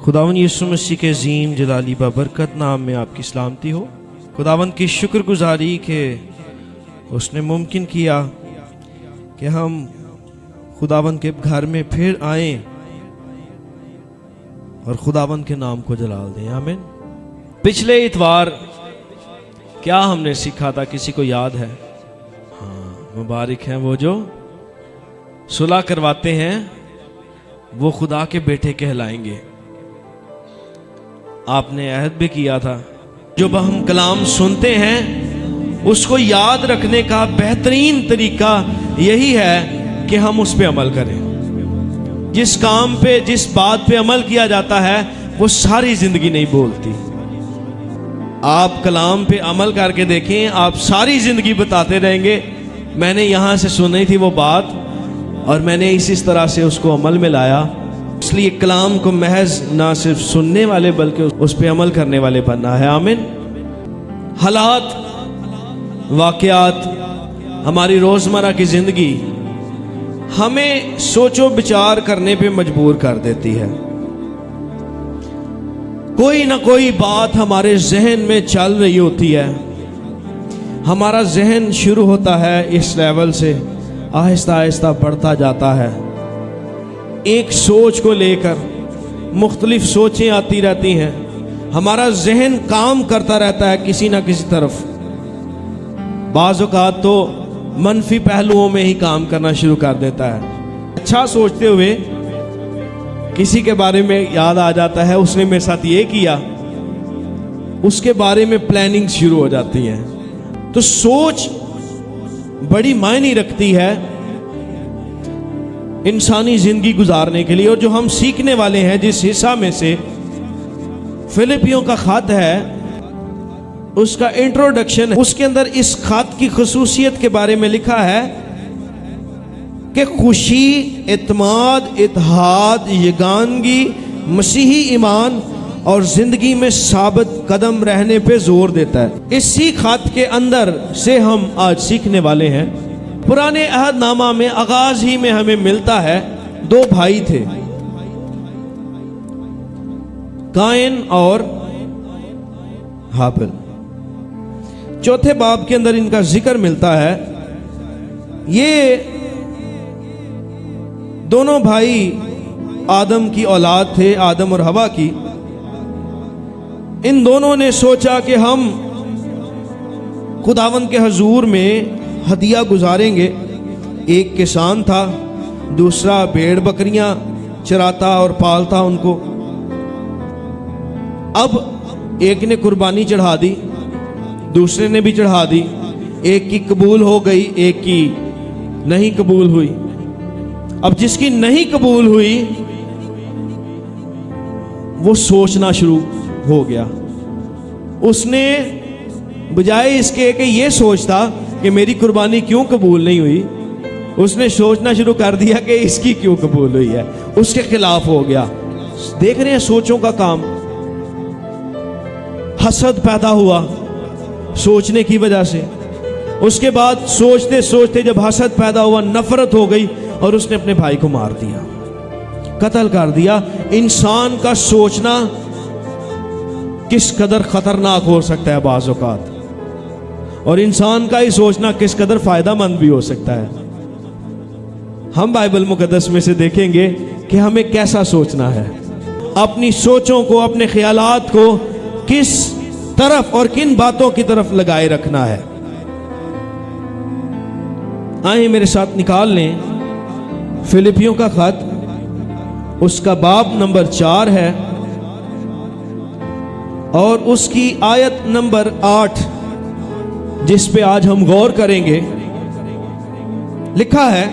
खुदावन यीशु मसीह के अजीम जलाली बाबरकत नाम में आपकी सलामती हो। खुदावन की शुक्रगुजारी के उसने मुमकिन किया कि हम खुदावन के घर में फिर आए और खुदावन के नाम को जलाल दें। आमीन। पिछले इतवार क्या हमने सीखा था, किसी को याद है? हाँ, मुबारक हैं वो जो सुलह करवाते हैं, वो खुदा के बेटे कहलाएंगे। आपने अहद भी किया था, जब हम कलाम सुनते हैं उसको याद रखने का बेहतरीन तरीका यही है कि हम उस पे अमल करें। जिस काम पे, जिस बात पे अमल किया जाता है वो सारी जिंदगी नहीं बोलती। आप कलाम पे अमल करके देखें, आप सारी जिंदगी बताते रहेंगे मैंने यहां से सुनी थी वो बात और मैंने इस तरह से उसको अमल में लाया। इसलिए कलाम को महज ना सिर्फ सुनने वाले बल्कि उस पे अमल करने वाले बनना है। आमीन। हालात, वाकयात, हमारी रोजमर्रा की जिंदगी हमें सोचो विचार करने पे मजबूर कर देती है। कोई ना कोई बात हमारे जहन में चल रही होती है। हमारा जहन शुरू होता है इस लेवल से, आहिस्ता आहिस्ता बढ़ता जाता है। एक सोच को लेकर मुख्तलिफ सोचें आती रहती हैं। हमारा जहन काम करता रहता है किसी ना किसी तरफ। बाज़ औक़ात तो मनफी पहलुओं में ही काम करना शुरू कर देता है। अच्छा सोचते हुए किसी के बारे में याद आ जाता है उसने मेरे साथ ये किया, उसके बारे में प्लानिंग शुरू हो जाती है। तो सोच बड़ी मायने रखती है इंसानी जिंदगी गुजारने के लिए। और जो हम सीखने वाले हैं, जिस हिस्सा में से फिलिपियों का खत है, उसका इंट्रोडक्शन है, उसके अंदर इस खत की खुसूसियत के बारे में लिखा है कि खुशी, इत्माद, इत्तेहाद, यगानगी, मसीही ईमान और जिंदगी में साबित कदम रहने पे जोर देता है। इसी खत के अंदर से हम आज सीखने वाले हैं। पुराने अहदनामा में आगाज ही में हमें मिलता है, दो भाई थे, कायन और हाबिल। चौथे बाब के अंदर इनका जिक्र मिलता है। ये दोनों भाई आदम की औलाद थे, आदम और हवा की। इन दोनों ने सोचा कि हम खुदावन के हजूर में हदिया गुजारेंगे। एक किसान था, दूसरा भेड़ बकरियां चराता और पालता उनको। अब एक ने कुर्बानी चढ़ा दी, दूसरे ने भी चढ़ा दी। एक की कबूल हो गई, एक की नहीं कबूल हुई। अब जिसकी नहीं कबूल हुई वो सोचना शुरू हो गया। उसने बजाय इसके कि ये सोचता कि मेरी कुर्बानी क्यों कबूल नहीं हुई, उसने सोचना शुरू कर दिया कि इसकी क्यों कबूल हुई है, उसके खिलाफ हो गया। देख रहे हैं सोचों का काम। हसद पैदा हुआ सोचने की वजह से। उसके बाद सोचते सोचते जब हसद पैदा हुआ, नफरत हो गई और उसने अपने भाई को मार दिया, कत्ल कर दिया। इंसान का सोचना किस कदर खतरनाक हो सकता है बाज़ औक़ात, और इंसान का ही सोचना किस कदर फायदामंद भी हो सकता है। हम बाइबल मुकद्दस में से देखेंगे कि हमें कैसा सोचना है, अपनी सोचों को, अपने ख्यालात को किस तरफ और किन बातों की तरफ लगाए रखना है। आइए मेरे साथ निकाल लें फिलिपियों का खत, उसका बाब नंबर 4 है और उसकी आयत नंबर 8, जिस पे आज हम गौर करेंगे। लिखा है,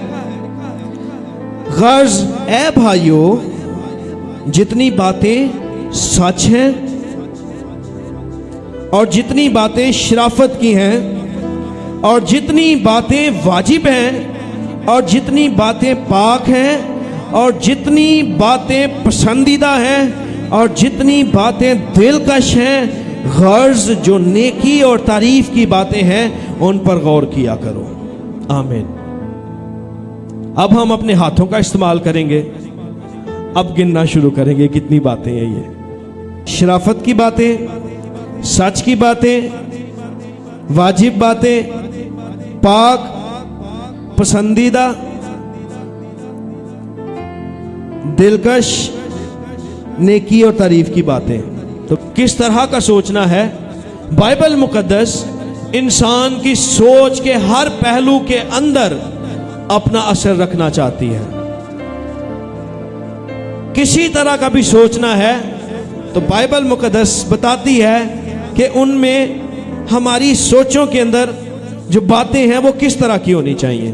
गर्ज ए भाइयों, जितनी बातें सच हैं और जितनी बातें शराफत की हैं और जितनी बातें वाजिब हैं और जितनी बातें पाक हैं और जितनी बातें पसंदीदा हैं और जितनी बातें दिलकश हैं, गर्ज जो नेकी और तारीफ की बातें हैं उन पर गौर किया करो। आमीन। अब हम अपने हाथों का इस्तेमाल करेंगे अब गिनना शुरू करेंगे कितनी बातें हैं ये। शराफत की बातें, सच की बातें, वाजिब बातें, पाक, पसंदीदा, दिलकश, नेकी और तारीफ की बातें। तो किस तरह का सोचना है? बाइबल मुकद्दस इंसान की सोच के हर पहलू के अंदर अपना असर रखना चाहती है। किसी तरह का भी सोचना है तो बाइबल मुकद्दस बताती है कि उनमें हमारी सोचों के अंदर जो बातें हैं वो किस तरह की होनी चाहिए।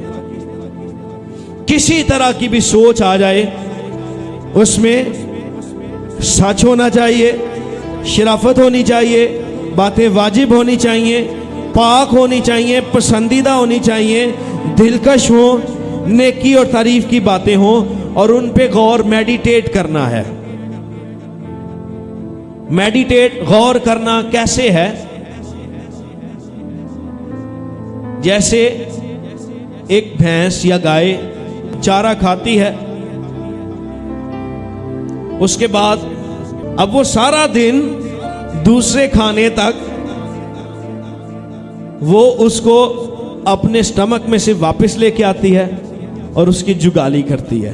किसी तरह की भी सोच आ जाए उसमें सच होना चाहिए, शराफत होनी चाहिए, बातें वाजिब होनी चाहिए, पाक होनी चाहिए, पसंदीदा होनी चाहिए, दिलकश हो, नेकी और तारीफ की बातें हो और उन पे गौर, मेडिटेट करना है। मेडिटेट, गौर करना कैसे है? जैसे एक भैंस या गाय चारा खाती है, उसके बाद अब वो सारा दिन दूसरे खाने तक वो उसको अपने स्टमक में से वापस लेके आती है और उसकी जुगाली करती है।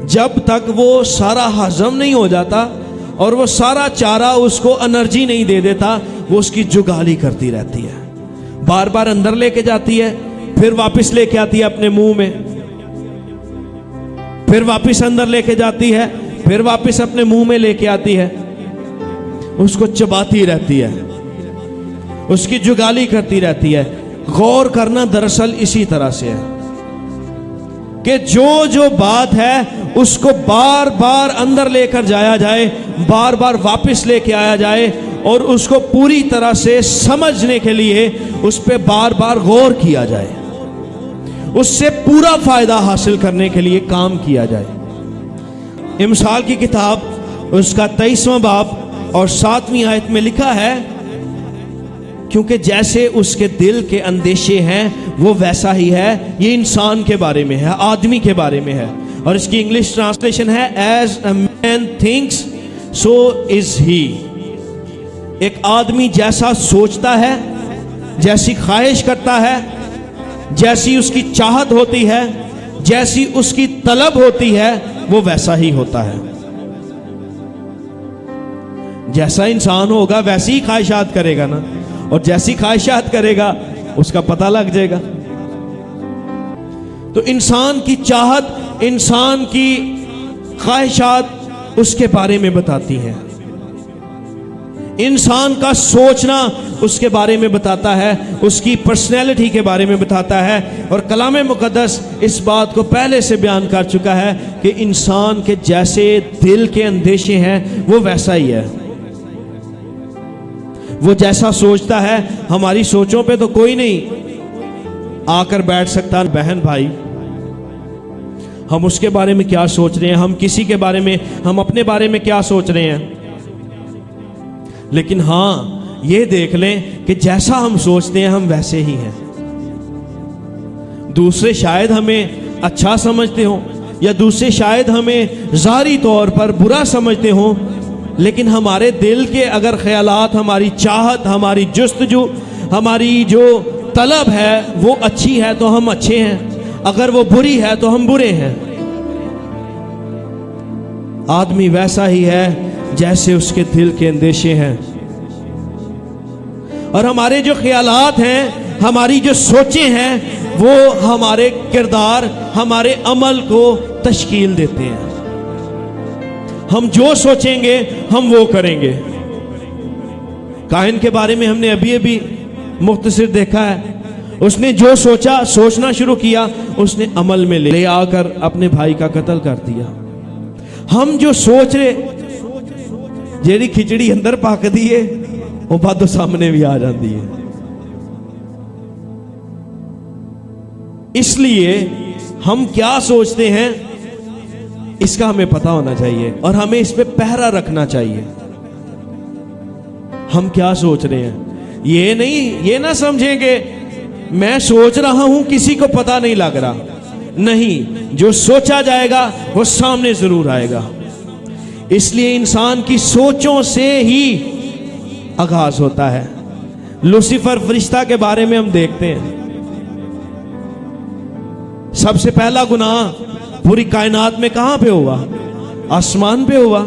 जब तक वो सारा हजम नहीं हो जाता और वो सारा चारा उसको एनर्जी नहीं दे देता, वो उसकी जुगाली करती रहती है। बार बार अंदर लेके जाती है, फिर वापस लेके आती है अपने मुंह में, फिर वापस अंदर लेके जाती है, फिर वापस अपने मुंह में लेके आती है, उसको चबाती रहती है, उसकी जुगाली करती रहती है। गौर करना दरअसल इसी तरह से है कि जो जो बात है उसको बार बार अंदर लेकर जाया जाए, बार बार वापस लेके आया जाए और उसको पूरी तरह से समझने के लिए उस पर बार बार गौर किया जाए, उससे पूरा फायदा हासिल करने के लिए काम किया जाए। इमसाल की किताब उसका 23वां बाब और 7वीं आयत में लिखा है, क्योंकि जैसे उसके दिल के अंदेशे हैं वो वैसा ही है। ये इंसान के बारे में है, आदमी के बारे में है। और इसकी इंग्लिश ट्रांसलेशन है, as a man thinks so is he. एक आदमी जैसा सोचता है, जैसी ख्वाहिश करता है, जैसी उसकी चाहत होती है, जैसी उसकी तलब होती है, वो वैसा ही होता है। जैसा इंसान होगा वैसी ही ख्वाहिशात करेगा ना, और जैसी ख्वाहिशात करेगा उसका पता लग जाएगा। तो इंसान की चाहत, इंसान की ख्वाहिशात उसके बारे में बताती हैं। इंसान का सोचना उसके बारे में बताता है, उसकी पर्सनैलिटी के बारे में बताता है। और कलाम मुकद्दस इस बात को पहले से बयान कर चुका है कि इंसान के जैसे दिल के अंदेशे हैं वो वैसा ही है। वो जैसा सोचता है, हमारी सोचों पे तो कोई नहीं आकर बैठ सकता। बहन भाई, हम उसके बारे में क्या सोच रहे हैं, हम किसी के बारे में, हम अपने बारे में क्या सोच रहे हैं। लेकिन हां, ये देख लें कि जैसा हम सोचते हैं हम वैसे ही हैं। दूसरे शायद हमें अच्छा समझते हो या दूसरे शायद हमें ज़ाहिरी तौर पर बुरा समझते हो, लेकिन हमारे दिल के अगर ख्यालात, हमारी चाहत, हमारी जुस्तजू, हमारी जो तलब है वो अच्छी है तो हम अच्छे हैं, अगर वो बुरी है तो हम बुरे हैं। आदमी वैसा ही है जैसे उसके दिल के अंदेशे हैं। और हमारे जो ख्यालात हैं, हमारी जो सोचें हैं, वो हमारे किरदार, हमारे अमल को तश्कील देते हैं। हम जो सोचेंगे हम वो करेंगे। काहिन के बारे में हमने अभी अभी मुख्तसर देखा है। उसने जो सोचा, सोचना शुरू किया, उसने अमल में ले आकर अपने भाई का कत्ल कर दिया। हम जो सोच रहे, जेड़ी खिचड़ी अंदर पक दी है वो बाद सामने भी आ जाती है। इसलिए हम क्या सोचते हैं इसका हमें पता होना चाहिए और हमें इस पे पहरा रखना चाहिए। हम क्या सोच रहे हैं, ये नहीं, ये ना समझेंगे मैं सोच रहा हूं किसी को पता नहीं लग रहा। नहीं, जो सोचा जाएगा वो सामने जरूर आएगा। इसलिए इंसान की सोचों से ही आगाज होता है। लूसीफर फरिश्ता के बारे में हम देखते हैं, सबसे पहला गुनाह पूरी कायनात में कहां पे हुआ? आसमान पे हुआ।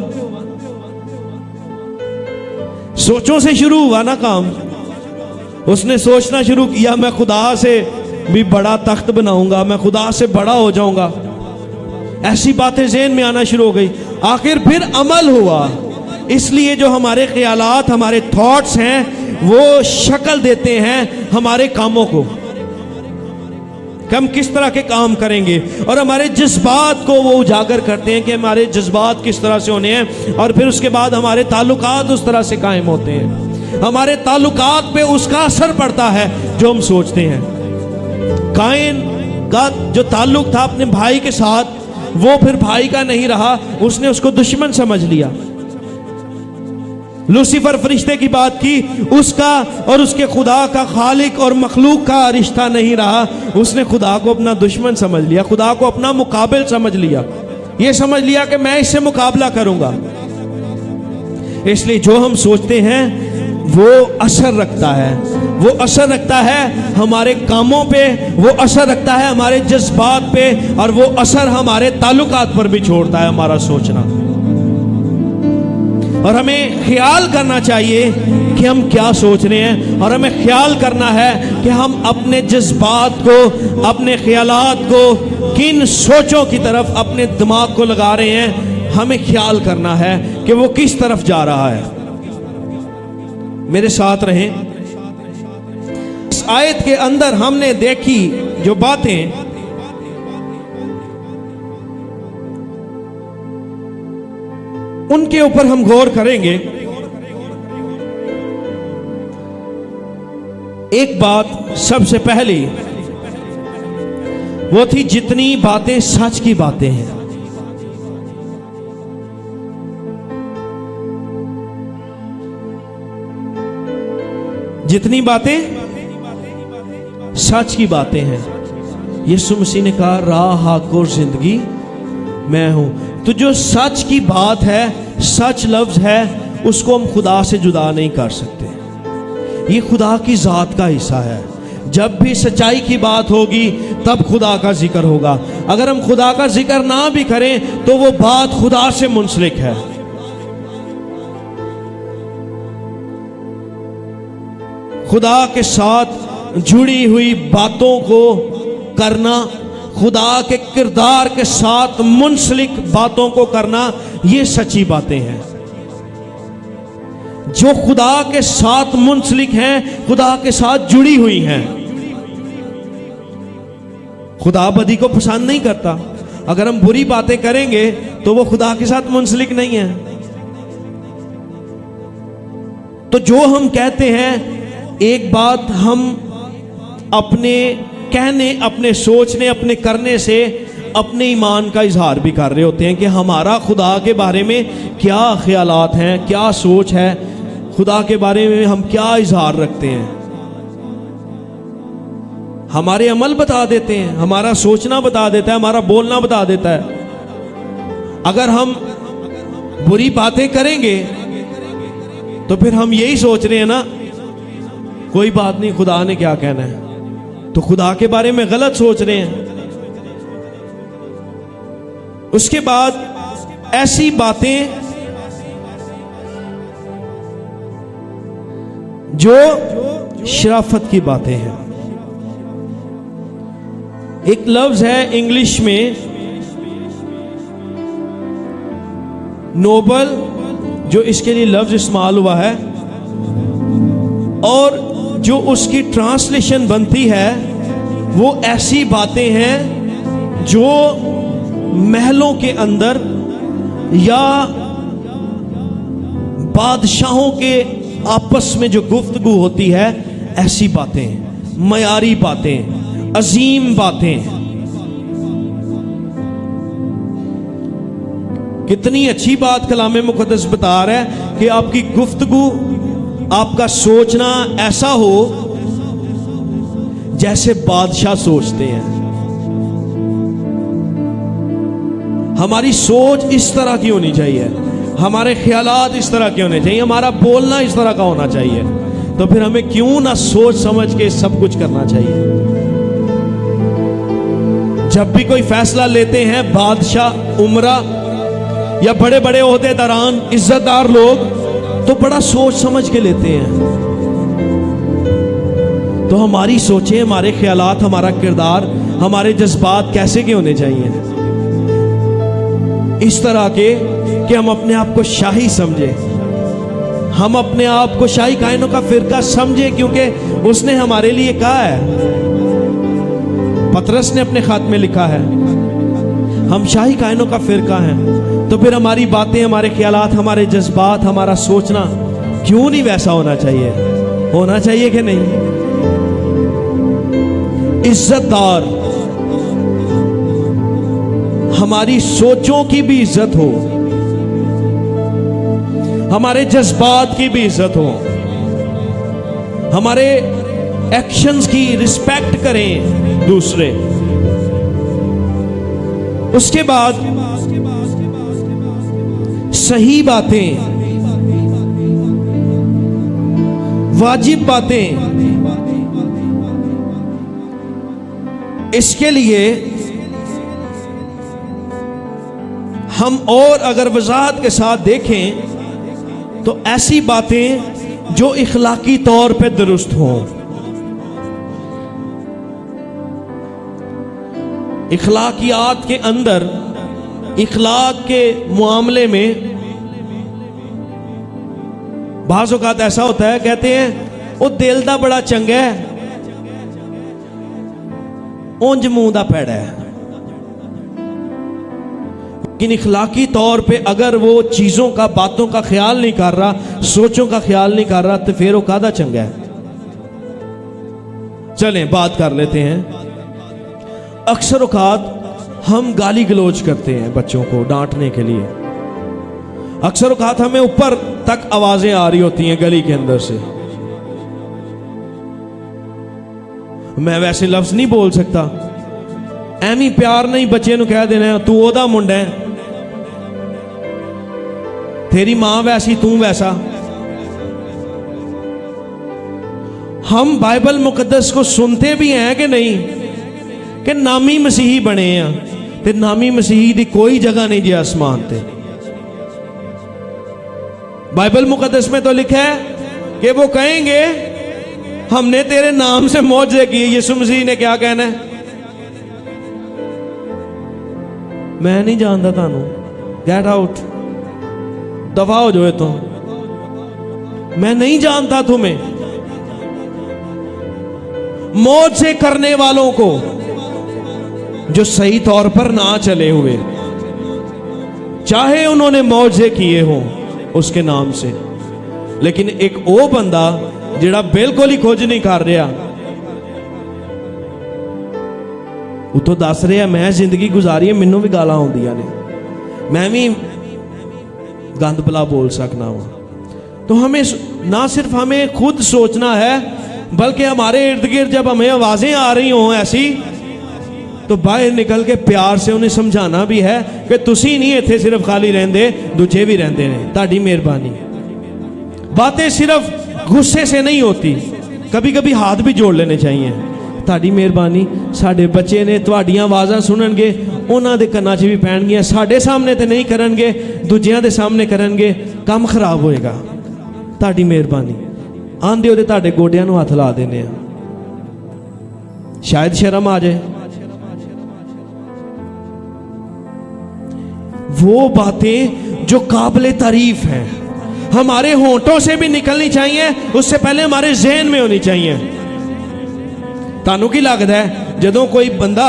सोचों से शुरू हुआ ना काम। उसने सोचना शुरू किया, मैं खुदा से भी बड़ा तख्त बनाऊंगा, मैं खुदा से बड़ा हो जाऊंगा। ऐसी बातें ज़हन में आना शुरू हो गई। आखिर फिर अमल हुआ। इसलिए जो हमारे ख्यालात, हमारे थॉट्स हैं, वो शक्ल देते हैं हमारे कामों को कि हम किस तरह के काम करेंगे, और हमारे जज्बात को वो उजागर करते हैं कि हमारे जज्बात किस तरह से होने हैं, और फिर उसके बाद हमारे ताल्लुकात उस तरह से कायम होते हैं। हमारे ताल्लुकात पे उसका असर पड़ता है जो हम सोचते हैं। कायन का जो ताल्लुक था अपने भाई के साथ, वो फिर भाई का नहीं रहा, उसने उसको दुश्मन समझ लिया। लूसीफर फरिश्ते की बात की, उसका और उसके खुदा का, खालिक और मखलूक का रिश्ता नहीं रहा। उसने खुदा को अपना दुश्मन समझ लिया, खुदा को अपना मुकाबिल समझ लिया। ये समझ लिया कि मैं इससे मुकाबला करूंगा। इसलिए जो हम सोचते हैं वो असर रखता है, वो असर रखता है हमारे कामों पे, वो असर रखता है हमारे जज्बात पे, और वो असर हमारे ताल्लुकात पर भी छोड़ता है हमारा सोचना। और हमें ख्याल करना चाहिए कि हम क्या सोच रहे हैं, और हमें ख्याल करना है कि हम अपने जज्बात को, अपने ख्यालात को किन सोचों की तरफ अपने दिमाग को लगा रहे हैं। हमें ख्याल करना है कि वो किस तरफ जा रहा है। मेरे साथ रहें। इस आयत के अंदर हमने देखी जो बातें, उनके ऊपर हम गौर करेंगे। एक बात सबसे पहली वो थी, जितनी बातें सच की बातें हैं, जितनी बातें सच की बातें हैं। यीशु मसीह ने कहा, राह, हक और जिंदगी मैं हूं। तो जो सच की बात है, सच लफ्ज है, उसको हम खुदा से जुदा नहीं कर सकते। ये खुदा की जात का हिस्सा है। जब भी सच्चाई की बात होगी तब खुदा का जिक्र होगा। अगर हम खुदा का जिक्र ना भी करें तो वो बात खुदा से मुंसलिक है। खुदा के साथ जुड़ी हुई बातों को करना, खुदा के किरदार के साथ मुंसलिक बातों को करना, ये सच्ची बातें हैं। जो खुदा के साथ मुंसलिक हैं, खुदा के साथ जुड़ी हुई हैं। खुदा बदी को पसंद नहीं करता। अगर हम बुरी बातें करेंगे तो वो खुदा के साथ मुंसलिक नहीं है। तो जो हम कहते हैं, एक बात हम अपने कहने, अपने सोचने, अपने करने से अपने ईमान का इजहार भी कर रहे होते हैं कि हमारा खुदा के बारे में क्या ख्यालात हैं, क्या सोच है, खुदा के बारे में हम क्या इजहार रखते हैं। हमारे अमल बता देते हैं, हमारा सोचना बता देता है, हमारा बोलना बता देता है। अगर हम बुरी बातें करेंगे तो फिर हम यही सोच रहे हैं ना, कोई बात नहीं, खुदा ने क्या कहना है, तो खुदा के बारे में गलत सोच रहे हैं। उसके बाद ऐसी बातें जो शराफत की बातें हैं। एक लफ्ज है इंग्लिश में नोबल, जो इसके लिए लफ्ज इस्तेमाल हुआ है, और जो उसकी ट्रांसलेशन बनती है वो ऐसी बातें हैं जो महलों के अंदर या बादशाहों के आपस में जो गुफ्तगू होती है, ऐसी बातें, मयारी बातें, अजीम बातें। कितनी अच्छी बात कलाम मुक़द्दस बता रहा है कि आपकी गुफ्तगू, आपका सोचना ऐसा हो जैसे बादशाह सोचते हैं। हमारी सोच इस तरह की होनी चाहिए, हमारे ख्यालात इस तरह के होने चाहिए, हमारा बोलना इस तरह का होना चाहिए। तो फिर हमें क्यों ना सोच समझ के सब कुछ करना चाहिए। जब भी कोई फैसला लेते हैं बादशाह, उमरा या बड़े बड़े ओहदेदारान, इज्जतदार लोग, तो बड़ा सोच समझ के लेते हैं। तो हमारी सोचें, हमारे ख्यालात, हमारा किरदार, हमारे जज्बात कैसे के होने चाहिए? इस तरह के कि हम अपने आप को शाही समझे, हम अपने आप को शाही कायनों का फिरका समझे, क्योंकि उसने हमारे लिए कहा है, पतरस ने अपने खात में लिखा है हम शाही कायनों का फिरका हैं। तो फिर हमारी बातें, हमारे ख्यालात, हमारे जज्बात, हमारा सोचना क्यों नहीं वैसा होना चाहिए? होना चाहिए कि नहीं? इज्जतदार, हमारी सोचों की भी इज्जत हो, हमारे जज्बात की भी इज्जत हो, हमारे एक्शंस की रिस्पेक्ट करें दूसरे। उसके बाद सही बातें, वाजिब बातें, इसके लिए हम और अगर वजाहत के साथ देखें तो ऐसी बातें जो इखलाकी तौर पे दुरुस्त हों। इखलाकियात के अंदर, इखलाक के मामले में बाज़ औक़ात ऐसा होता है, कहते हैं वो दिल दा बड़ा चंगा है, उंज मुंह दा पैड़ा है। लेकिन इखलाकी तौर पे अगर वो चीज़ों का, बातों का ख्याल नहीं कर रहा, सोचों का ख्याल नहीं कर रहा, तो फिर वो कादा चंगा है। चलें बात कर लेते हैं। अक्सर औक़ात हम गाली गलौज करते हैं बच्चों को डांटने के लिए। अक्सर औक़ात हमें ऊपर तक आवाजें आ रही होती हैं गली के अंदर से। मैं वैसे लफ्ज नहीं बोल सकता, एमी प्यार नहीं बच्चे नूं कह देना तू ओदा मुंडा है, तेरी मां वैसी तू वैसा। हम बाइबल मुकद्दस को सुनते भी हैं कि नहीं, कि नामी मसीही बने हैं, ते नामी मसीही दी कोई जगह नहीं जी आसमान ते। बाइबल मुकद्दस में तो लिखा है कि वो कहेंगे हमने तेरे नाम से मौजे किए। यीशु मसीह ने क्या कहना है? मैं नहीं जानता थानू, गेट आउट, दफा हो जाओ तो, मैं नहीं जानता तुम्हें। मौज से करने वालों को जो सही तौर पर ना चले हुए, चाहे उन्होंने मौजे किए हों उसके नाम से, लेकिन एक वो बंदा जिहड़ा बिल्कुल ही खोज नहीं कर रहा, वो तो दस रहा मैं जिंदगी गुजारी है, मैनू भी गालां आउंदियां ने, मैं भी गंद भला बोल सकना हूं। तो हमें ना सिर्फ हमें खुद सोचना है, बल्कि हमारे इर्द गिर्द जब हमें आवाजें आ रही हों ऐसी, तो बाहर निकल के प्यार से उन्हें समझाना भी है कि तुसी नहीं इत्थे सिर्फ खाली रहंदे, दूजे भी रहंदे ने, ताड़ी मेहरबानी। बातें सिर्फ गुस्से से नहीं होती, कभी कभी हाथ भी जोड़ लेने चाहिए। ताड़ी मेहरबानी, साडे बच्चे ने तुहाड़ियां आवाज़ां सुननगे, उन्हां दे कन्नां 'च भी पैणगियां, साडे सामने ते नहीं करनगे, दूजियां दे सामने करनगे, काम खराब होएगा। ताड़ी मेहरबानी, आंदे ओदे ताडे गोडियां नूं हथ ला देने आ, शायद शर्म आ जाए। वो बातें जो काबिले तारीफ हैं हमारे होंठों से भी निकलनी चाहिए, उससे पहले हमारे ज़हन में होनी चाहिए। तानू की लगता है जदों कोई बंदा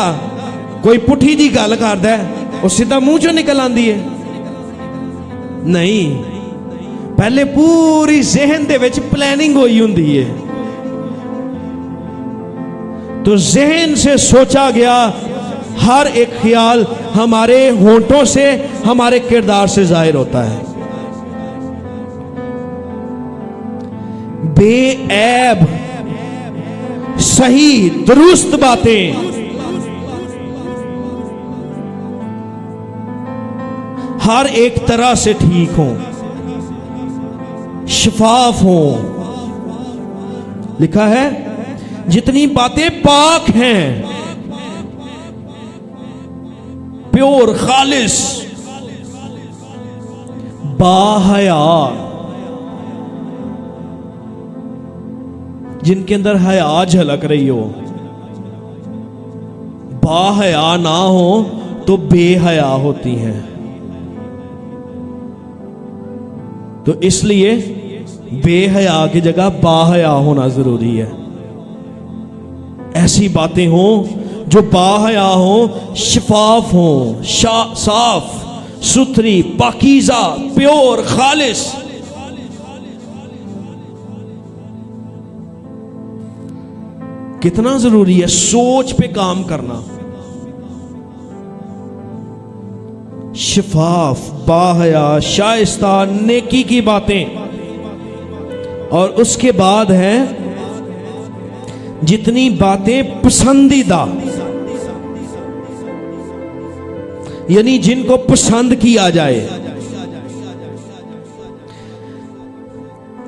कोई पुठी जी गल करदा है, वो सीधा मुंह चों निकल आंदी है? नहीं, पहले पूरी ज़हन दे विच प्लानिंग हुई हुंदी है। तो ज़हन से सोचा गया हर एक ख्याल हमारे होंठों से, हमारे किरदार से जाहिर होता है। बेऐब, सही, दुरुस्त बातें हर एक तरह से ठीक हों, शफाफ हों। लिखा है जितनी बातें पाक हैं, प्योर, खालिस, बाहया, जिनके अंदर हया झलक रही हो। बाहया ना हो तो बेहया होती हैं। तो इसलिए बेहया की जगह बाहया होना जरूरी है। ऐसी बातें हो जो बाहया हो, शफाफ हो, साफ सुथरी, पाकीज़ा, प्योर, खालिस। कितना जरूरी है सोच पे काम करना। शफाफ, बाहया, शाइस्ता, नेकी की बातें। और उसके बाद है जितनी बातें पसंदीदा, यानी जिनको पसंद किया जाए,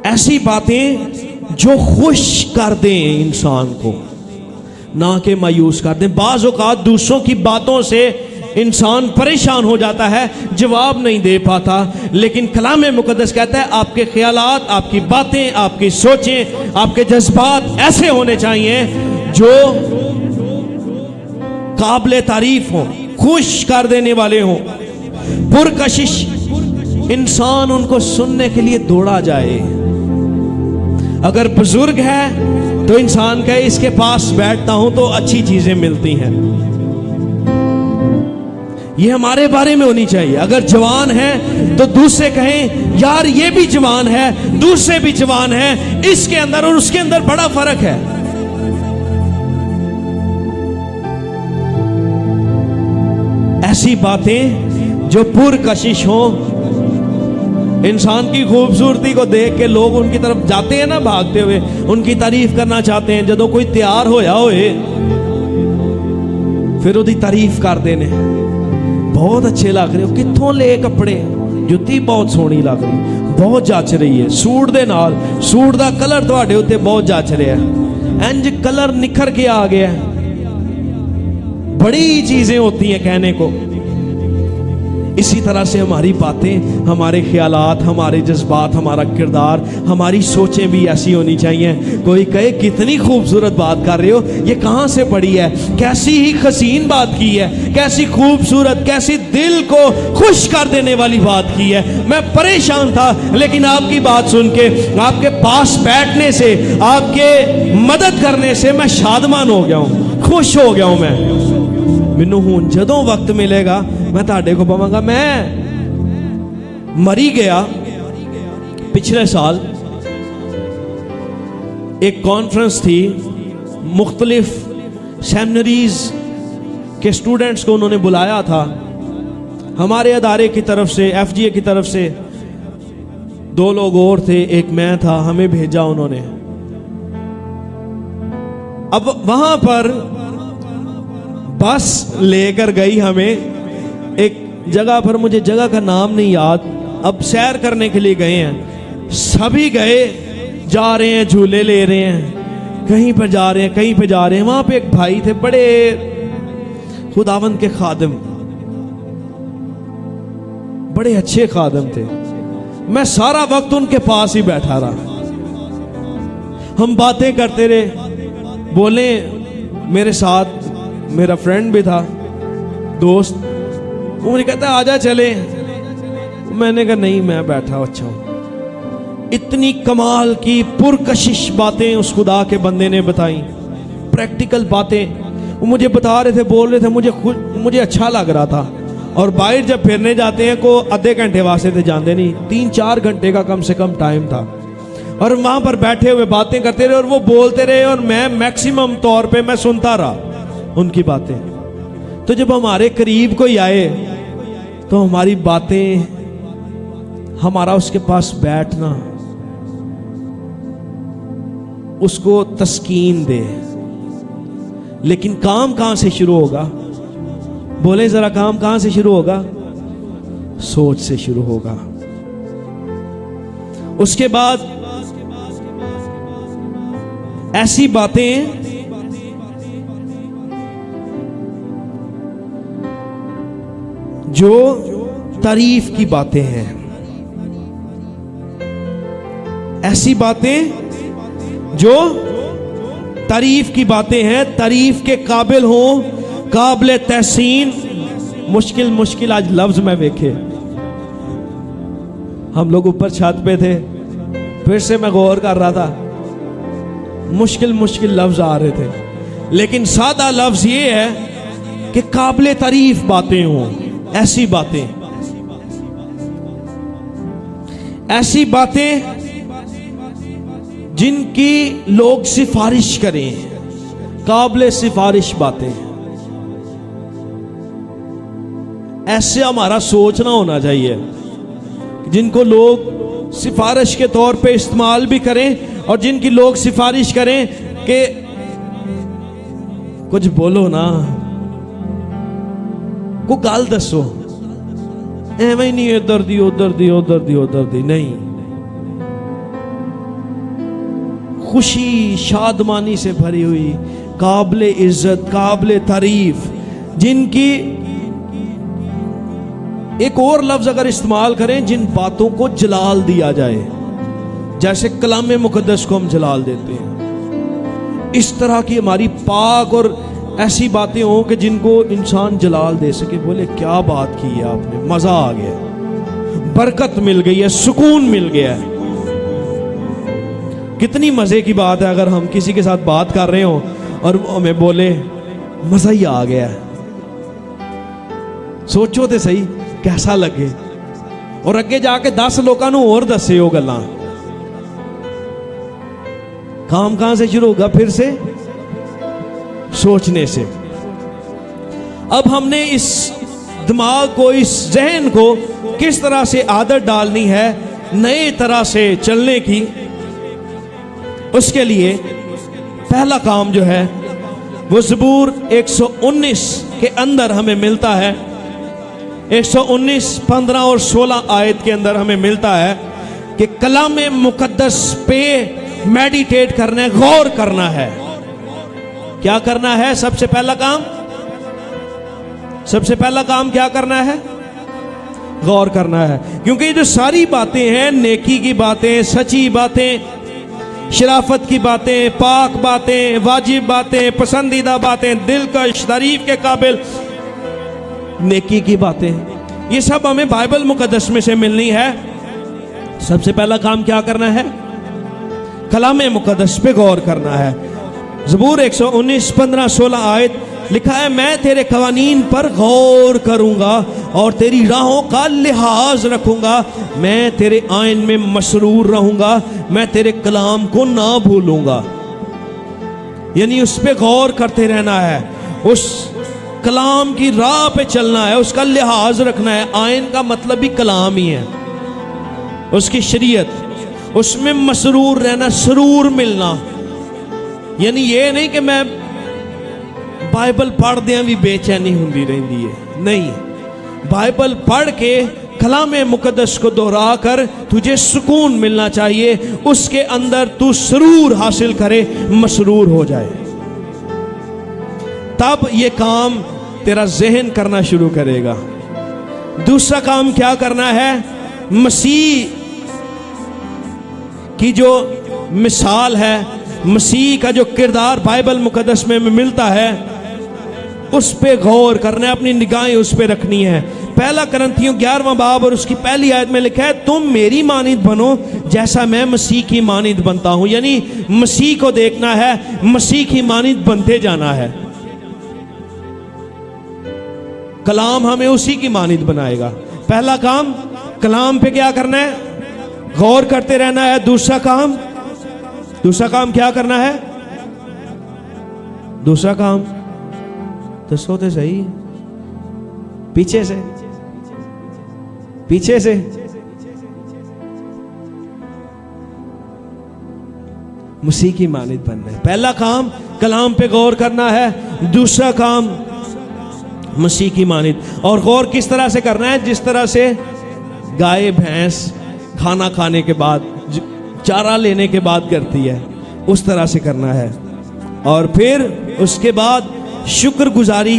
ऐसी बातें जो खुश कर दें इंसान को, ना कि मायूस कर दें। बाज़ औक़ात दूसरों की बातों से इंसान परेशान हो जाता है, जवाब नहीं दे पाता, लेकिन कलाम मुक़द्दस कहता है आपके ख्यालात, आपकी बातें, आपकी सोचें, आपके जज्बात ऐसे होने चाहिए जो काबिल तारीफ हो, खुश कर देने वाले हों, पुरकशिश, इंसान उनको सुनने के लिए दौड़ा जाए। अगर बुजुर्ग है तो इंसान कहे इसके पास बैठता हूं तो अच्छी चीजें मिलती हैं। ये हमारे बारे में होनी चाहिए। अगर जवान है तो दूसरे कहें यार ये भी जवान है, दूसरे भी जवान है, इसके अंदर और उसके अंदर बड़ा फर्क है। ऐसी बातें जो पुरकशिश हो, इंसान की खूबसूरती को देख के लोग उनकी तरफ जाते हैं ना भागते हुए, उनकी तारीफ करना चाहते हैं। जदों कोई तैयार होया होए फिर उसकी तारीफ कर देने, बहुत अच्छे लग रहे हो, कित्थों ले कपड़े, जुत्ती बहुत सोहनी लग रही, बहुत जच रही है, सूट दे नाल, सूट दा कलर तुहाडे उत्ते बहुत जच रहा है, इंज कलर निखर के आ गया। बड़ी चीजें होती हैं कहने को। इसी तरह से हमारी बातें, हमारे ख्यालात, हमारे जज्बात, हमारा किरदार, हमारी सोचें भी ऐसी होनी चाहिए। कोई कहे कितनी खूबसूरत बात कर रहे हो, ये कहाँ से पढ़ी है, कैसी ही हसीन बात की है, कैसी खूबसूरत, कैसी दिल को खुश कर देने वाली बात की है। मैं परेशान था लेकिन आपकी बात सुन के, आपके पास बैठने से, आपके मदद करने से मैं शादमान हो गया हूँ, खुश हो गया हूँ। मैनू हूँ जदों वक्त मिलेगा मैं ताड़े को पवांगा। मैं मरी गया पिछले साल, एक कॉन्फ्रेंस थी, मुख्तलिफ सेमिनरीज के स्टूडेंट्स को उन्होंने बुलाया था। हमारे अदारे की तरफ से, FGA की तरफ से 2 लोग और थे, एक मैं था, हमें भेजा उन्होंने। अब वहां पर बस लेकर गई हमें एक जगह पर, मुझे जगह का नाम नहीं याद, अब सैर करने के लिए गए हैं, सभी गए, जा रहे हैं, झूले ले रहे हैं, कहीं पर जा रहे हैं, कहीं पर जा रहे हैं। वहां पे एक भाई थे, बड़े खुदावंद के खादिम, बड़े अच्छे खादिम थे। मैं सारा वक्त उनके पास ही बैठा रहा, हम बातें करते रहे। बोले, मेरे साथ मेरा फ्रेंड भी था, दोस्त, वो मुझे कहता है आजा चले। मैंने कहा नहीं, मैं बैठा अच्छा हूं। इतनी कमाल की पुरकशिश बातें उस खुदा के बंदे ने बताई, प्रैक्टिकल बातें वो मुझे बता रहे थे, बोल रहे थे, मुझे अच्छा लग रहा था। और बाहर जब फिरने जाते हैं को आधे घंटे वास्ते थे जाते नहीं, 3-4 घंटे का कम से कम टाइम था। और वहां पर बैठे हुए बातें करते रहे और वो बोलते रहे और मैं मैक्सिमम तौर पे मैं सुनता रहा उनकी बातें। तो जब हमारे करीब कोई आए तो हमारी बातें, हमारा उसके पास बैठना उसको तस्कीन दे। लेकिन काम कहां से शुरू होगा? बोले जरा, काम कहां से शुरू होगा? सोच से शुरू होगा। उसके बाद ऐसी बातें जो तारीफ की बातें हैं, ऐसी बातें जो तारीफ की बातें हैं, तारीफ के काबिल हो, काबिल तहसीन। मुश्किल आज लफ्ज में देखे। हम लोग ऊपर छत पे थे, फिर से मैं गौर कर रहा था, मुश्किल लफ्ज आ रहे थे, लेकिन सादा लफ्ज ये है कि काबिल तारीफ बातें हों। ऐसी बातें जिनकी लोग सिफारिश करें, काबिल सिफारिश बातें। ऐसे हमारा सोचना होना चाहिए, जिनको लोग सिफारिश के तौर पे इस्तेमाल भी करें, और जिनकी लोग सिफारिश करें कि कुछ बोलो ना, को गाल दसो, एवं ही नहीं, इधर दी उधर दी, उधर दी उधर दी, नहीं। खुशी शादमानी से भरी हुई, काबिल इज्जत, काबिल तारीफ, जिनकी एक और लफ्ज अगर इस्तेमाल करें, जिन बातों को जलाल दिया जाए, जैसे कलाम मुकद्दस को हम जलाल देते हैं, इस तरह की हमारी पाक और ऐसी बातें हों कि जिनको इंसान जलाल दे सके, बोले क्या बात की है आपने, मजा आ गया, बरकत मिल गई है, सुकून मिल गया है। कितनी मजे की बात है अगर हम किसी के साथ बात कर रहे हो और वो हमें बोले मजा ही आ गया है। सोचो तो सही कैसा लगे, और अगे जाके 10 लोगों को और दसे हो गल्लां। काम कहां से शुरू होगा? फिर से सोचने से। अब हमने इस दिमाग को, इस जहन को किस तरह से आदत डालनी है नए तरह से चलने की, उसके लिए पहला काम जो है वो ज़बूर 119 के अंदर हमें मिलता है। 119, 15 और 16 आयत के अंदर हमें मिलता है कि कलाम मुकद्दस पे मेडिटेट करना है, गौर करना है। क्या करना है? सबसे पहला काम क्या करना है? गौर करना है। क्योंकि ये जो सारी बातें हैं, नेकी की बातें, सच्ची बातें, शराफत की बातें, पाक बातें, वाजिब बातें, पसंदीदा बातें, दिलकश, तारीफ के काबिल नेकी की बातें, ये सब हमें बाइबल मुकद्दस में से मिलनी है। सबसे पहला काम क्या करना है? कलाम मुकद्दस पे गौर करना है। ज़बूर 119, 15, 16 आयत लिखा है, मैं तेरे कवानीन पर गौर करूंगा और तेरी राहों का लिहाज रखूंगा। मैं तेरे आइन में मसरूर रहूंगा, मैं तेरे कलाम को ना भूलूंगा। यानी उस पे गौर करते रहना है, उस कलाम की राह पे चलना है, उसका लिहाज रखना है। आइन का मतलब भी कलाम ही है, उसकी शरीयत, उसमें मसरूर रहना, सरूर मिलना। यानी ये नहीं कि मैं बाइबल पढ़दे भी बेचैनी होंदी रहती है, नहीं। बाइबल पढ़ के कलाम मुकद्दस को दोहरा कर तुझे सुकून मिलना चाहिए, उसके अंदर तू सरूर हासिल करे, मसरूर हो जाए। तब ये काम तेरा जहन करना शुरू करेगा। दूसरा काम क्या करना है? मसीह की जो मिसाल है, मसीह का जो किरदार बाइबल मुकद्दस में मिलता है, उस पे गौर करना है, अपनी निगाहें उस पे रखनी है। पहला करंथियों 11वां बाब और उसकी पहली आयत में लिखा है, तुम मेरी मानिंद बनो जैसा मैं मसीह की मानिंद बनता हूं। यानी मसीह को देखना है, मसीह की मानिंद बनते जाना है। कलाम हमें उसी की मानिंद बनाएगा। पहला काम कलाम पे क्या करना है? गौर करते रहना है। दूसरा काम क्या करना है? दूसरा काम दसो तो सही, पीछे से मसीह की मानिंद बनना है। पहला काम कलाम पे गौर करना है। दूसरा काम मसीह की मानित। और गौर किस तरह से करना है? जिस तरह से गाय भैंस खाना खाने के बाद, चारा लेने के बाद करती है, उस तरह से करना है। और फिर उसके बाद शुक्रगुजारी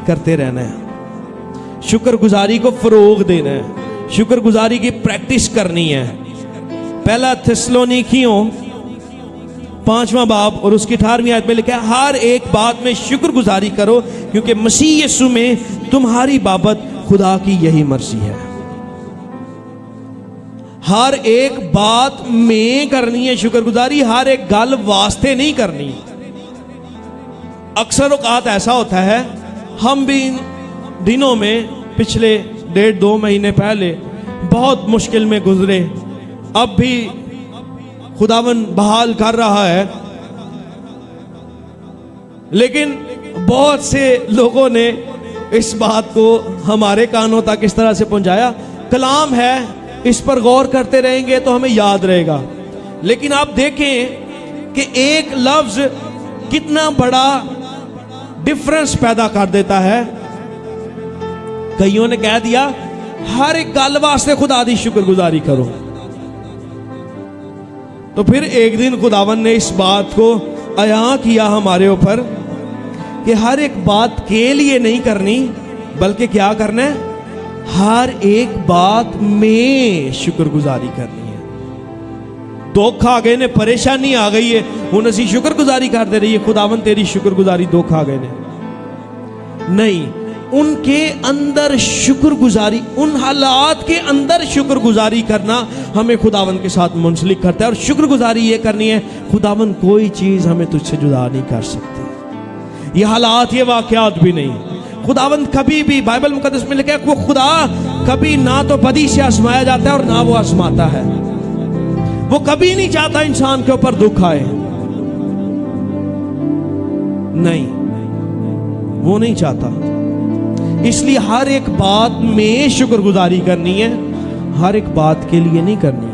करते रहना है, शुक्रगुजारी को फरोग देना है, शुक्रगुजारी की प्रैक्टिस करनी है। पहला थिस्सलुनीकियों 5वां बाब और उसकी 18वीं आयत में लिखा है, हर एक बात में शुक्रगुजारी करो क्योंकि मसीह यीशु में तुम्हारी बाबत खुदा की यही मर्जी है। हर एक बात में करनी है शुक्रगुजारी, हर एक गल वास्ते नहीं करनी। अक्सर औकात ऐसा होता है, हम भी इन दिनों में पिछले 1.5-2 महीने पहले बहुत मुश्किल में गुजरे, अब भी खुदावन बहाल कर रहा है, लेकिन बहुत से लोगों ने इस बात को हमारे कानों तक इस तरह से पहुंचाया, कलाम है, इस पर गौर करते रहेंगे तो हमें याद रहेगा। लेकिन आप देखें कि एक लफ्ज कितना बड़ा डिफरेंस पैदा कर देता है। कईयों ने कह दिया हर एक गल वास्ते खुदा दी शुक्रगुजारी करो, तो फिर एक दिन खुदावन ने इस बात को अयां किया हमारे ऊपर कि हर एक बात के लिए नहीं करनी, बल्कि क्या करना है? हर एक बात में शुक्रगुजारी करनी है। दुख आ गए ने, परेशानी आ गई है, हुण असीं शुक्रगुजारी करते रहिए, खुदावन तेरी शुक्रगुजारी, दुख आ गए ने, नहीं, उनके अंदर शुक्रगुजारी, उन हालात के अंदर शुक्रगुजारी करना हमें खुदावन के साथ मुंसलिक करता है। और शुक्रगुजारी ये करनी है, खुदावन कोई चीज हमें तुझसे जुदा नहीं कर सकती, ये हालात, ये वाकयात भी नहीं। खुदावन कभी भी, बाइबल मुकद्दस में लिखा है, वो खुदा कभी ना तो बदी से आजमाया जाता है और ना वो आजमाता है। वो कभी नहीं चाहता इंसान के ऊपर दुख आए, नहीं, वो नहीं चाहता। इसलिए हर एक बात में शुक्रगुजारी करनी है, हर एक बात के लिए नहीं करनी।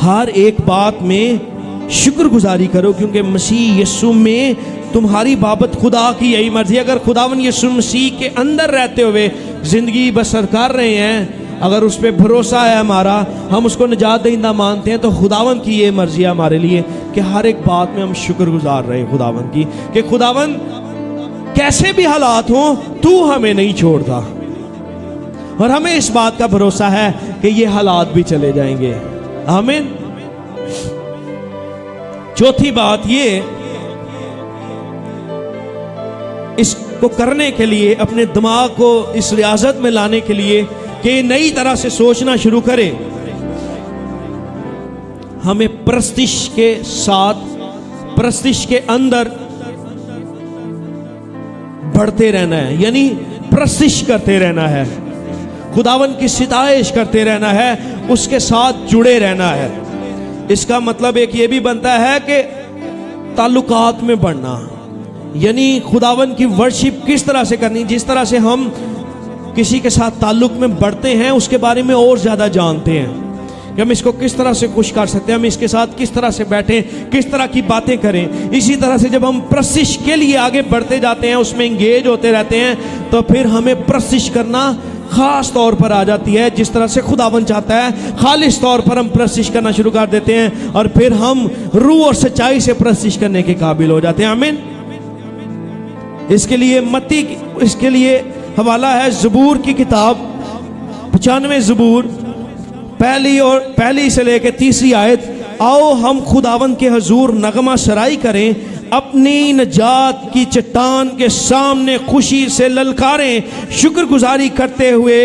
हर एक बात में शुक्रगुजारी करो क्योंकि मसीह यीशु में तुम्हारी बाबत खुदा की यही मर्जी है। अगर खुदावन यीशु मसीह के अंदर रहते हुए जिंदगी बसर कर रहे हैं, अगर उस पर भरोसा है हमारा, हम उसको निजात दहिंदा मानते हैं, तो खुदावन की ये मर्जी है हमारे लिए कि हर एक बात में हम शुक्रगुजार रहे खुदावन की, कि खुदावन कैसे भी हालात हो तू हमें नहीं छोड़ता। और हमें इस बात का भरोसा है कि ये हालात भी चले जाएंगे। आमीन। चौथी बात ये, इसको करने के लिए, अपने दिमाग को इस रियाजत में लाने के लिए कि नई तरह से सोचना शुरू करें, हमें प्रस्तिश के साथ, प्रस्तिश के अंदर बढ़ते रहना है, यानी प्रस्तिश करते रहना है, खुदावन की सिताइश करते रहना है, उसके साथ जुड़े रहना है। इसका मतलब एक ये भी बनता है कि ताल्लुकात में बढ़ना, यानी खुदावन की वर्शिप किस तरह से करनी, जिस तरह से हम किसी के साथ ताल्लुक में बढ़ते हैं उसके बारे में और ज़्यादा जानते हैं कि हम इसको किस तरह से खुश कर सकते हैं, हम इसके साथ किस तरह से बैठें, किस तरह की बातें करें। इसी तरह से जब हम प्रशिश के लिए आगे बढ़ते जाते हैं, उसमें इंगेज होते रहते हैं, तो फिर हमें प्रशिश करना खास तौर पर आ जाती है, जिस तरह से खुदावन चाहता है। खालिस तौर पर हम प्रशिश करना शुरू कर देते हैं और फिर हम रूह और सच्चाई से प्रशिश करने के काबिल हो जाते हैं। आमीन। इसके लिए हवाला है ज़बूर की किताब 95 ज़बूर, पहली से लेकर 3री आयत। आओ हम खुदावन के हजूर नगमा सराई करें, अपनी नजात की चट्टान के सामने खुशी से ललकारें, शुक्रगुजारी करते हुए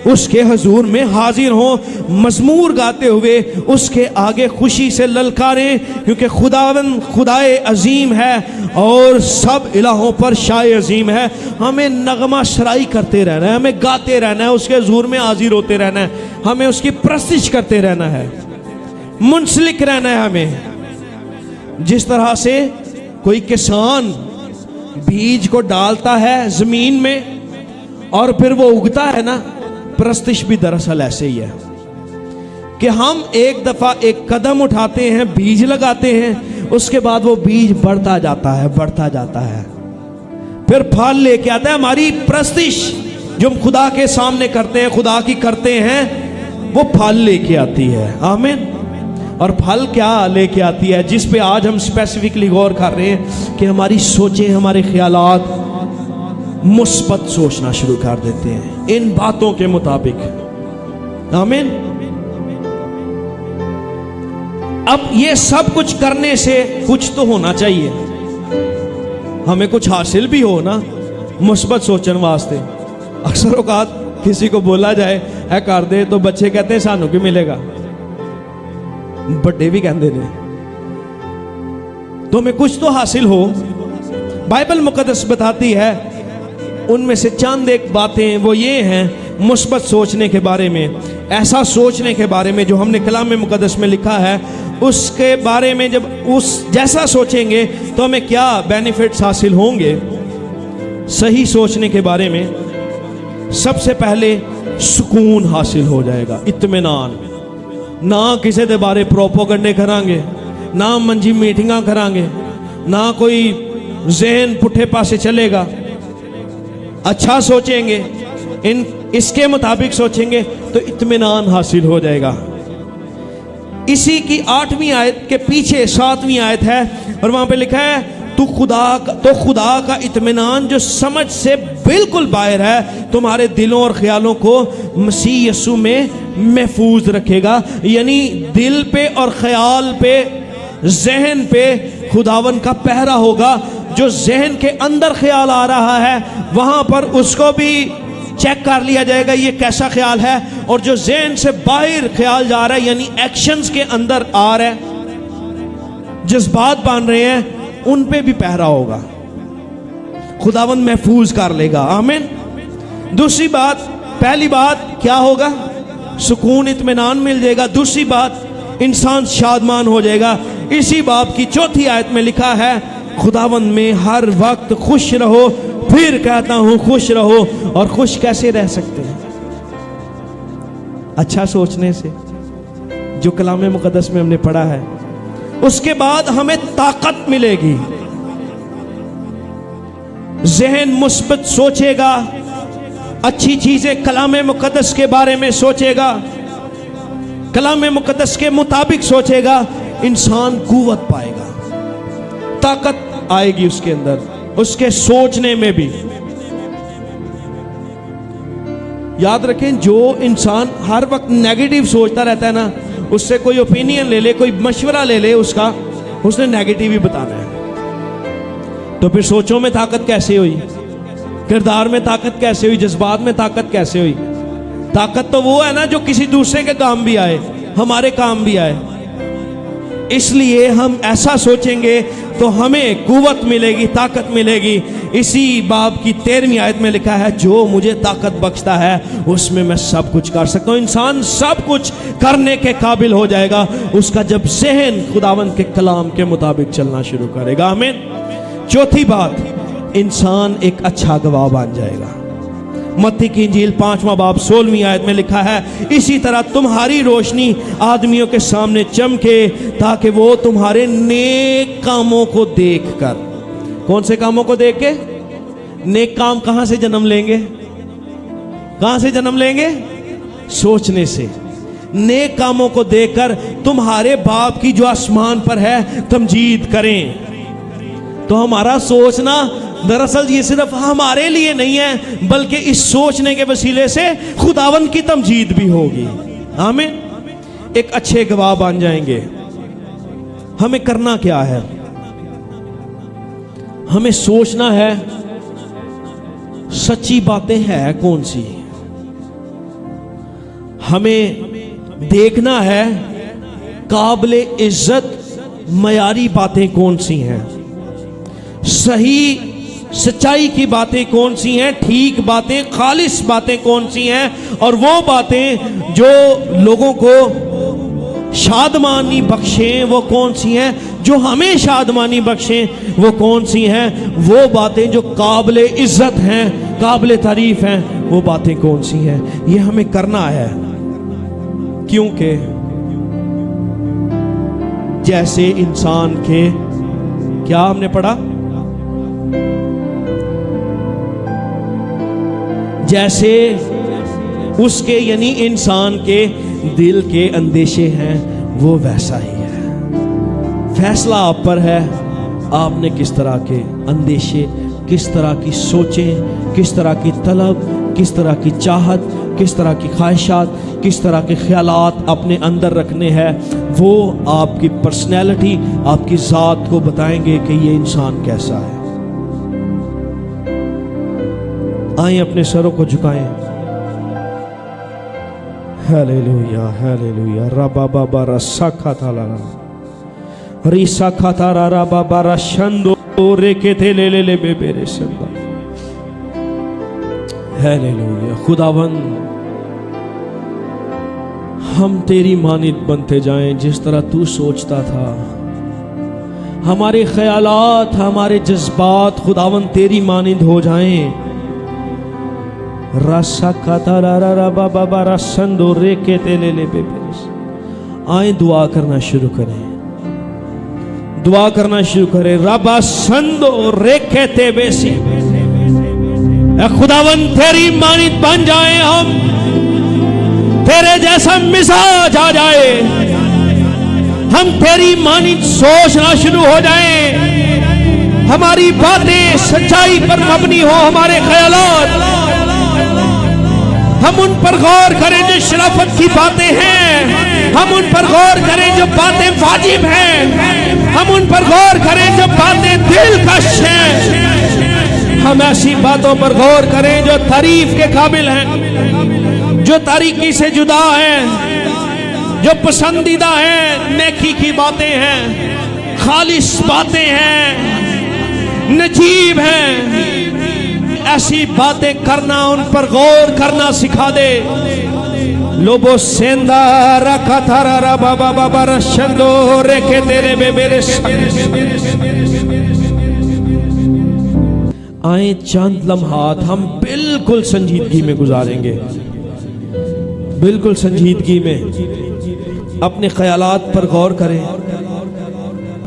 उसके हजूर में हाजिर हों, मजमूर गाते हुए उसके आगे खुशी से ललकारें, क्योंकि खुदावन खुदाए अजीम है और सब इलाहों पर शाय अजीम है। हमें नगमा सराई करते रहना है, हमें गाते रहना है, उसके हजूर में हाजिर होते रहना है, हमें उसकी प्रस्तिश करते रहना है, मुंसलिक रहना है। हमें जिस तरह से कोई किसान बीज को डालता है जमीन में और फिर वो उगता है ना, प्रस्तिश भी दरअसल ऐसे ही है कि हम एक दफा एक कदम उठाते हैं, बीज लगाते हैं, उसके बाद वो बीज बढ़ता जाता है, बढ़ता जाता है, फिर फल लेके आता है। हमारी प्रस्तिश जो हम खुदा के सामने करते हैं, खुदा की करते हैं, वो फल लेके आती है। आमीन। और फल क्या लेके आती है, जिस पे आज हम स्पेसिफिकली गौर कर रहे हैं कि हमारी सोचें, हमारे ख्यालात मुस्बत सोचना शुरू कर देते हैं इन बातों के मुताबिक। आमीन। अब ये सब कुछ करने से कुछ तो होना चाहिए, हमें कुछ हासिल भी हो ना मुस्बत सोचने वास्ते। अक्सर औकात किसी को बोला जाए है कर दे तो बच्चे कहते हैं सानू की मिलेगा, बड़े भी कहते ने, तो हमें कुछ तो हासिल हो। बाइबल मुकद्दस बताती है उनमें से चंद एक बातें वो ये हैं मुस्बत सोचने के बारे में, ऐसा सोचने के बारे में जो हमने कलाम मुकद्दस में लिखा है, उसके बारे में जब उस जैसा सोचेंगे तो हमें क्या बेनिफिट्स हासिल होंगे। सही सोचने के बारे में सबसे पहले सुकून हासिल हो जाएगा, इत्मीनान। ना किसी दे बारे प्रोपोगंडे करांगे, ना मंजी मीटिंगां करांगे, ना कोई जहन पुठे पासे चलेगा। अच्छा सोचेंगे, इसके मुताबिक सोचेंगे तो इत्मीनान हासिल हो जाएगा। इसी की 8वीं आयत के पीछे 7वीं आयत है और वहां पे लिखा है खुदा का इत्मीनान जो समझ से बिल्कुल बाहर है तुम्हारे दिलों और ख्यालों को मसीह यीशु में महफूज रखेगा। यानी दिल पे और ख्याल पे, जहन पे खुदावन का पहरा होगा। जो जहन के अंदर ख्याल आ रहा है वहां पर उसको भी चेक कर लिया जाएगा ये कैसा ख्याल है, और जो जहन से बाहर ख्याल जा रहा है यानी एक्शंस के अंदर आ रहा है, जज्बात बन रहे हैं, उन पे भी पहरा होगा, खुदावन महफूज कर लेगा। आमीन। दूसरी बात, पहली बात क्या होगा, सुकून इत्मीनान मिल जाएगा। दूसरी बात, इंसान शादमान हो जाएगा। इसी बाब की 4थी आयत में लिखा है खुदावन में हर वक्त खुश रहो। फिर कहता हूं खुश रहो। और खुश कैसे रह सकते हैं? अच्छा सोचने से, जो कलाम मुकद्दस में हमने पढ़ा है। उसके बाद हमें ताकत मिलेगी। जहन मुस्बत सोचेगा, अच्छी चीजें कलाम मुकद्दस के बारे में सोचेगा, कलाम मुकद्दस के मुताबिक सोचेगा, इंसान कुव्वत पाएगा, ताकत आएगी उसके अंदर, उसके सोचने में भी। याद रखें, जो इंसान हर वक्त नेगेटिव सोचता रहता है ना, उससे कोई ओपिनियन ले ले, कोई मशवरा ले ले उसका, उसने नेगेटिव ही बताना है। तो फिर सोचों में ताकत कैसे हुई, किरदार में ताकत कैसे हुई, जज्बात में ताकत कैसे हुई? ताकत तो वो है ना जो किसी दूसरे के काम भी आए, हमारे काम भी आए। इसलिए हम ऐसा सोचेंगे तो हमें कुव्वत मिलेगी, ताकत मिलेगी। इसी बाब की 13वीं आयत में लिखा है जो मुझे ताकत बख्शता है उसमें मैं सब कुछ कर सकता हूं। इंसान सब कुछ करने के काबिल हो जाएगा उसका जब जहन खुदावंद के कलाम के मुताबिक चलना शुरू करेगा। आमीन। चौथी बात, इंसान एक अच्छा गवाह बन जाएगा। मत्ती की इंजील 5वां बाब 16वीं आयत में लिखा है इसी तरह तुम्हारी रोशनी आदमियों के सामने चमके ताकि वो तुम्हारे नेक कामों को देखकर। कौन से कामों को देख के? नेक काम कहां से जन्म लेंगे? कहां से जन्म लेंगे? सोचने से। नेक कामों को देखकर तुम्हारे बाप की जो आसमान पर है तमजीद करें। तो हमारा सोचना दरअसल ये सिर्फ हमारे लिए नहीं है, बल्कि इस सोचने के वसीले से खुदावन की तमजीद भी होगी। आमीन। एक अच्छे गवाह बन जाएंगे। हमें करना क्या है? हमें सोचना है सच्ची बातें हैं कौन सी, हमें देखना है काबिले इज्जत मयारी बातें कौन सी हैं, सही सच्चाई की बातें कौन सी हैं, ठीक बातें, खालिस बातें कौन सी हैं, और वो बातें जो लोगों को शादमानी बख्शें वो कौन सी हैं, जो हमें शादमानी बख्शें वो कौन सी हैं, वो बातें जो काबिल इज्जत हैं, काबिल तारीफ हैं, वो बातें कौन सी हैं। ये हमें करना है, क्योंकि जैसे इंसान के, क्या हमने पढ़ा, जैसे उसके यानी इंसान के दिल के अंदेशे हैं वो वैसा ही है। फैसला आप पर है, आपने किस तरह के अंदेशे, किस तरह की सोचें, किस तरह की तलब, किस तरह की चाहत, किस तरह की ख्वाहिशात, किस तरह के ख्यालात अपने अंदर रखने हैं। वो आपकी पर्सनैलिटी, आपकी ज़ात को बताएंगे कि ये इंसान कैसा है। आइए अपने सरों को झुकाएं। Hallelujah hallelujah. रबा बाबा रसा खाता ला रिसा खाता रा बाबा रशंदो रे के थे ले बेबेरे संदा। हालेलुया। खुदावन हम तेरी मानित बनते जाएं जिस तरह तू सोचता था। हमारे ख्यालात, हमारे जज्बात खुदावन तेरी मानित हो जाएं। रसा खाता रा बाबा रसंदो रे के ते ले बेबेरे। आए दुआ करना शुरू करें, दुआ करना शुरू करें। रबा संदो रे के ते बेसी। खुदावन तेरी मानित बन जाए, हम तेरे जैसा मिजाज आ जाए, हम तेरी मानित सोचना शुरू हो जाए। हमारी बातें सच्चाई पर मबनी हो, हमारे ख्यालात हम उन पर गौर करें जो शराफत की बातें हैं, हम उन पर गौर करें जो बातें वाजिब हैं, हम उन पर गौर करें जो बातें दिलकश हैं। हम ऐसी बातों पर गौर करें जो तारीफ के काबिल हैं, जो तारीकी से जुदा हैं, जो पसंदीदा हैं, नेकी की बातें हैं, खालिस बातें हैं, नजीब हैं। ऐसी बातें करना, उन पर गौर करना सिखा दे। लोबो सेंदा रखा था रा बाबा बाबा रशंदो रे के तेरे बेबेरे। आए चंद लम्हात हम बिल्कुल संजीदगी में गुजारेंगे, बिल्कुल संजीदगी में अपने ख्यालात पर गौर करें।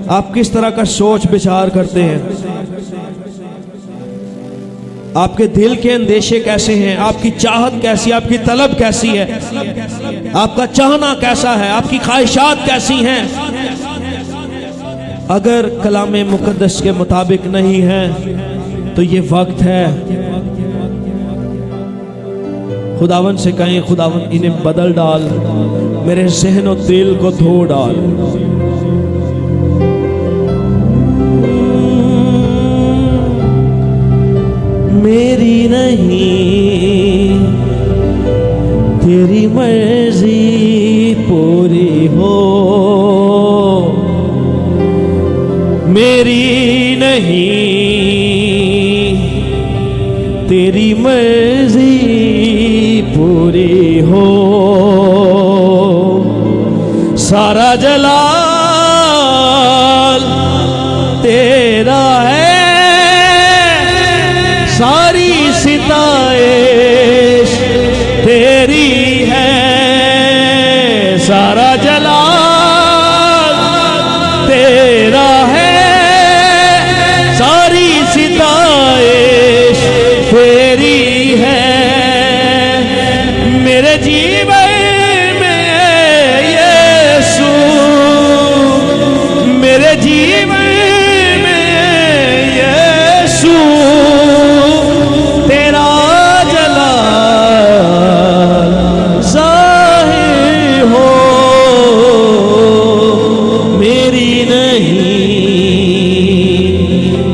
आप किस तरह का सोच विचार करते हैं, आपके दिल के अंदेशे कैसे हैं, आपकी चाहत कैसी, आपकी तलब कैसी है, आपका चाहना कैसा है, आपकी ख्वाहिशात कैसी हैं। अगर कलाम मुकद्दस के मुताबिक नहीं है तो ये वक्त है खुदावन से कहें, खुदावन इन्हें बदल डाल, मेरे ज़हन और दिल को धो डाल। मेरी नहीं तेरी मर्जी पूरी हो, मेरी नहीं तेरी मर्जी पूरी हो। सारा जलाल तेरा है, सारी सिताइश तेरी है। सारा जलाल तेरा है, सारी सिताइश तेरी है। मेरे जीवन में यीशु, मेरे जीवन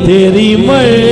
तेरी मर्जी